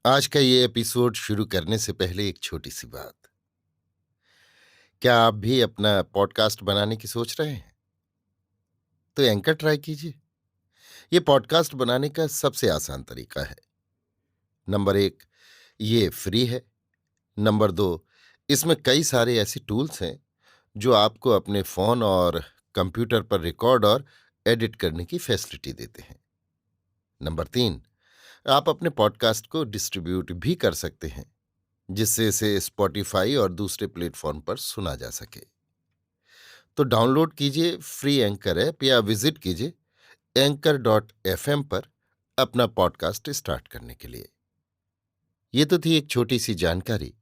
आज का ये एपिसोड शुरू करने से पहले एक छोटी सी बात। क्या आप भी अपना पॉडकास्ट बनाने की सोच रहे हैं? तो एंकर ट्राई कीजिए। ये पॉडकास्ट बनाने का सबसे आसान तरीका है। नंबर एक, ये फ्री है। नंबर दो, इसमें कई सारे ऐसे टूल्स हैं जो आपको अपने फोन और कंप्यूटर पर रिकॉर्ड और एडिट करने की फैसिलिटी देते हैं। नंबर तीन, आप अपने पॉडकास्ट को डिस्ट्रीब्यूट भी कर सकते हैं, जिससे इसे स्पॉटिफाई और दूसरे प्लेटफॉर्म पर सुना जा सके। तो डाउनलोड कीजिए फ्री एंकर ऐप या विजिट कीजिए anchor.fm पर अपना पॉडकास्ट स्टार्ट करने के लिए। ये तो थी एक छोटी सी जानकारी,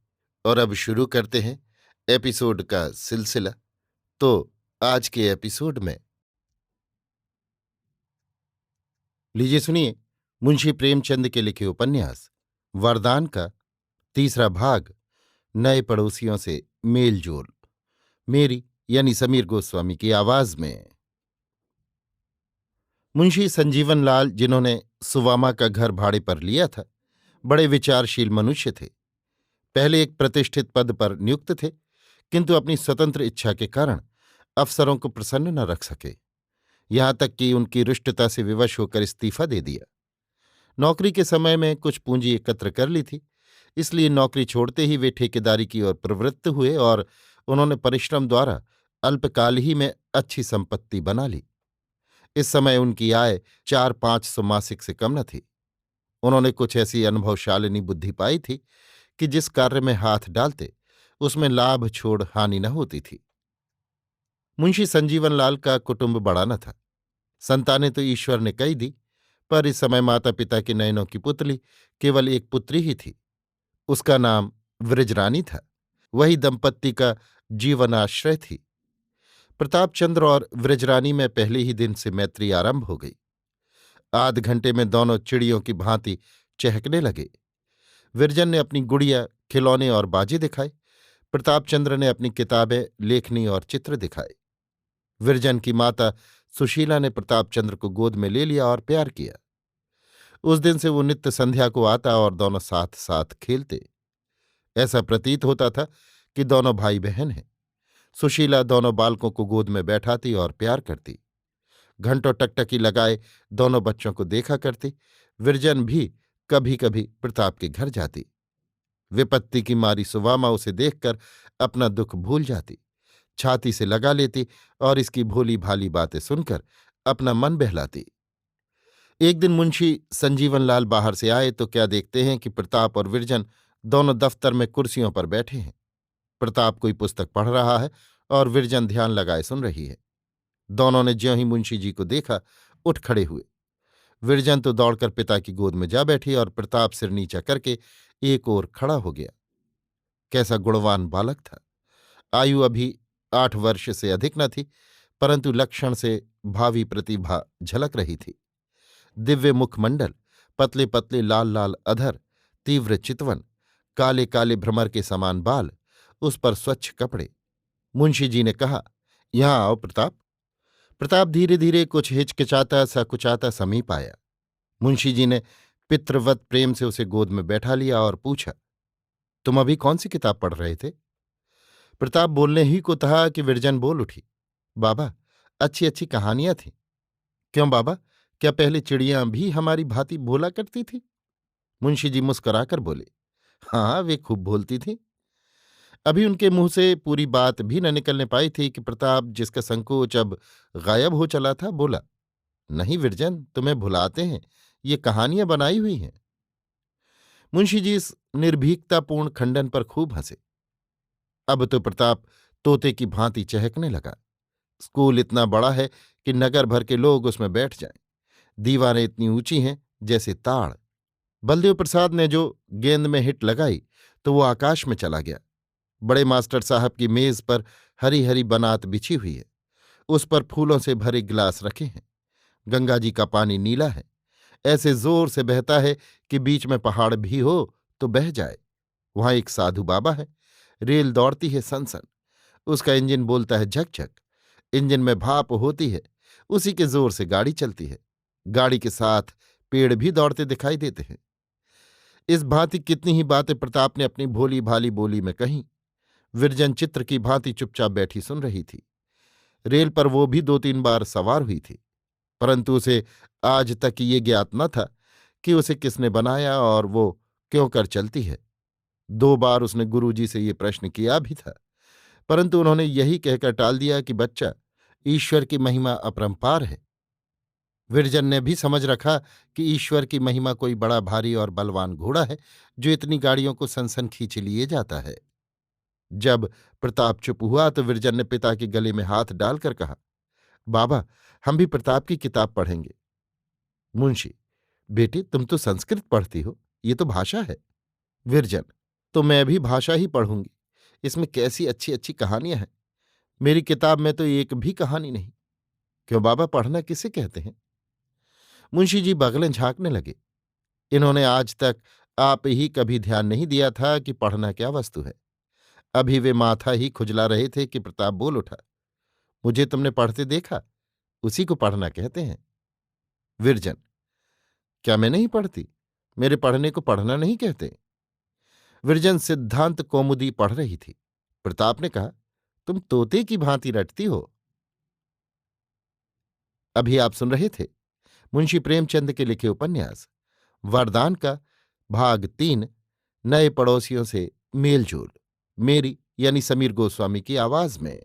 और अब शुरू करते हैं एपिसोड का सिलसिला। तो आज के एपिसोड में लीजिए सुनिए मुंशी प्रेमचंद के लिखे उपन्यास वरदान का तीसरा भाग, नए पड़ोसियों से मेलजोल, मेरी यानी समीर गोस्वामी की आवाज में। मुंशी संजीवन लाल, जिन्होंने सुवामा का घर भाड़े पर लिया था, बड़े विचारशील मनुष्य थे। पहले एक प्रतिष्ठित पद पर नियुक्त थे, किंतु अपनी स्वतंत्र इच्छा के कारण अफसरों को प्रसन्न न रख सके। यहां तक कि उनकी रुष्टता से विवश होकर इस्तीफा दे दिया। नौकरी के समय में कुछ पूंजी एकत्र कर ली थी, इसलिए नौकरी छोड़ते ही वे ठेकेदारी की ओर प्रवृत्त हुए और उन्होंने परिश्रम द्वारा अल्पकाल ही में अच्छी संपत्ति बना ली। इस समय उनकी आय 4-5 सौ मासिक से कम न थी। उन्होंने कुछ ऐसी अनुभवशालिनी बुद्धि पाई थी कि जिस कार्य में हाथ डालते उसमें लाभ छोड़ हानि न होती थी। मुंशी संजीवन लाल का कुटुंब बड़ा न था। संतानें तो ईश्वर ने कई दी, पर इस समय माता पिता के नयनों की पुतली केवल एक पुत्री ही थी। उसका नाम वृजरानी था। वही दंपत्ति का जीवनाश्रय थी। प्रतापचंद्र और वृजरानी में पहले ही दिन से मैत्री आरंभ हो गई। आध घंटे में दोनों चिड़ियों की भांति चहकने लगे। विरजन ने अपनी गुड़िया, खिलौने और बाजे दिखाए। प्रतापचंद्र ने अपनी किताबें, लेखनी और चित्र दिखाए। विरजन की माता सुशीला ने प्रतापचंद्र को गोद में ले लिया और प्यार किया। उस दिन से वो नित्य संध्या को आता और दोनों साथ साथ खेलते। ऐसा प्रतीत होता था कि दोनों भाई बहन हैं। सुशीला दोनों बालकों को गोद में बैठाती और प्यार करती। घंटों टकटकी लगाए दोनों बच्चों को देखा करती। विरजन भी कभी कभी प्रताप के घर जाती। विपत्ति की मारी सुवामा उसे देखकर अपना दुख भूल जाती, छाती से लगा लेती और इसकी भोली भाली बातें सुनकर अपना मन बहलाती। एक दिन मुंशी संजीवन लाल बाहर से आए तो क्या देखते हैं कि प्रताप और विरजन दोनों दफ्तर में कुर्सियों पर बैठे हैं। प्रताप कोई पुस्तक पढ़ रहा है और विरजन ध्यान लगाए सुन रही है। दोनों ने ज्यों ही मुंशी जी को देखा, उठ खड़े हुए। विरजन तो दौड़कर पिता की गोद में जा बैठी और प्रताप सिर नीचा करके एक ओर खड़ा हो गया। कैसा गुणवान बालक था। आयु अभी 8 वर्ष से अधिक न थी, परंतु लक्षण से भावी प्रतिभा झलक रही थी। दिव्य मुखमंडल, पतले पतले लाल लाल अधर, तीव्र चितवन, काले काले भ्रमर के समान बाल, उस पर स्वच्छ कपड़े। मुंशी जी ने कहा, यहां आओ प्रताप। प्रताप धीरे धीरे कुछ हिचकिचाता सकुचाता समीप आया। मुंशी जी ने पितृवत प्रेम से उसे गोद में बैठा लिया और पूछा, तुम अभी कौन सी किताब पढ़ रहे थे? प्रताप बोलने ही को था कि विरजन बोल उठी, बाबा, अच्छी अच्छी कहानियां थीं। क्यों बाबा, क्या पहले चिड़ियां भी हमारी भांति बोला करती थी? मुंशी जी मुस्कुराकर बोले, हाँ, वे खूब बोलती थीं। अभी उनके मुंह से पूरी बात भी न निकलने पाई थी कि प्रताप, जिसका संकोच अब गायब हो चला था, बोला, नहीं विरजन, तुम्हें भुलाते हैं, ये कहानियां बनाई हुई हैं। मुंशी जी इस निर्भीकतापूर्ण खंडन पर खूब हंसे। अब तो प्रताप तोते की भांति चहकने लगा। स्कूल इतना बड़ा है कि नगर भर के लोग उसमें बैठ जाएं। दीवारें इतनी ऊंची हैं जैसे ताड़। बलदेव प्रसाद ने जो गेंद में हिट लगाई तो वो आकाश में चला गया। बड़े मास्टर साहब की मेज पर हरी हरी बनात बिछी हुई है। उस पर फूलों से भरे गिलास रखे हैं। गंगा जी का पानी नीला है, ऐसे जोर से बहता है कि बीच में पहाड़ भी हो तो बह जाए। वहां एक साधु बाबा है। रेल दौड़ती है सन सन, उसका इंजन बोलता है झक झक। इंजन में भाप होती है, उसी के जोर से गाड़ी चलती है। गाड़ी के साथ पेड़ भी दौड़ते दिखाई देते हैं। इस भांति कितनी ही बातें प्रताप ने अपनी भोली भाली बोली में कहीं। विरजन चित्र की भांति चुपचाप बैठी सुन रही थी। रेल पर वो भी 2-3 बार सवार हुई थी, परंतु उसे आज तक ये ज्ञात न था कि उसे किसने बनाया और वो क्यों कर चलती है। 2 बार उसने गुरुजी से ये प्रश्न किया भी था, परंतु उन्होंने यही कहकर टाल दिया कि बच्चा, ईश्वर की महिमा अपरंपार है। विरजन ने भी समझ रखा कि ईश्वर की महिमा कोई बड़ा भारी और बलवान घोड़ा है जो इतनी गाड़ियों को सनसन खींच लिए जाता है। जब प्रताप चुप हुआ तो विरजन ने पिता के गले में हाथ डालकर कहा, बाबा, हम भी प्रताप की किताब पढ़ेंगे। मुंशी, बेटी, तुम तो संस्कृत पढ़ती हो, ये तो भाषा है। विरजन, तो मैं भी भाषा ही पढ़ूंगी। इसमें कैसी अच्छी अच्छी कहानियां हैं। मेरी किताब में तो एक भी कहानी नहीं। क्यों बाबा, पढ़ना किसे कहते हैं? मुंशी जी बगलें झांकने लगे। इन्होंने आज तक आप ही कभी ध्यान नहीं दिया था कि पढ़ना क्या वस्तु है। अभी वे माथा ही खुजला रहे थे कि प्रताप बोल उठा, मुझे तुमने पढ़ते देखा, उसी को पढ़ना कहते हैं। विरजन, क्या मैं नहीं पढ़ती? मेरे पढ़ने को पढ़ना नहीं कहते? विरजन सिद्धांत कौमुदी पढ़ रही थी। प्रताप ने कहा, तुम तोते की भांति रटती हो। अभी आप सुन रहे थे मुंशी प्रेमचंद के लिखे उपन्यास वरदान का भाग 3, नए पड़ोसियों से मेलजोल, मेरी यानी समीर गोस्वामी की आवाज में।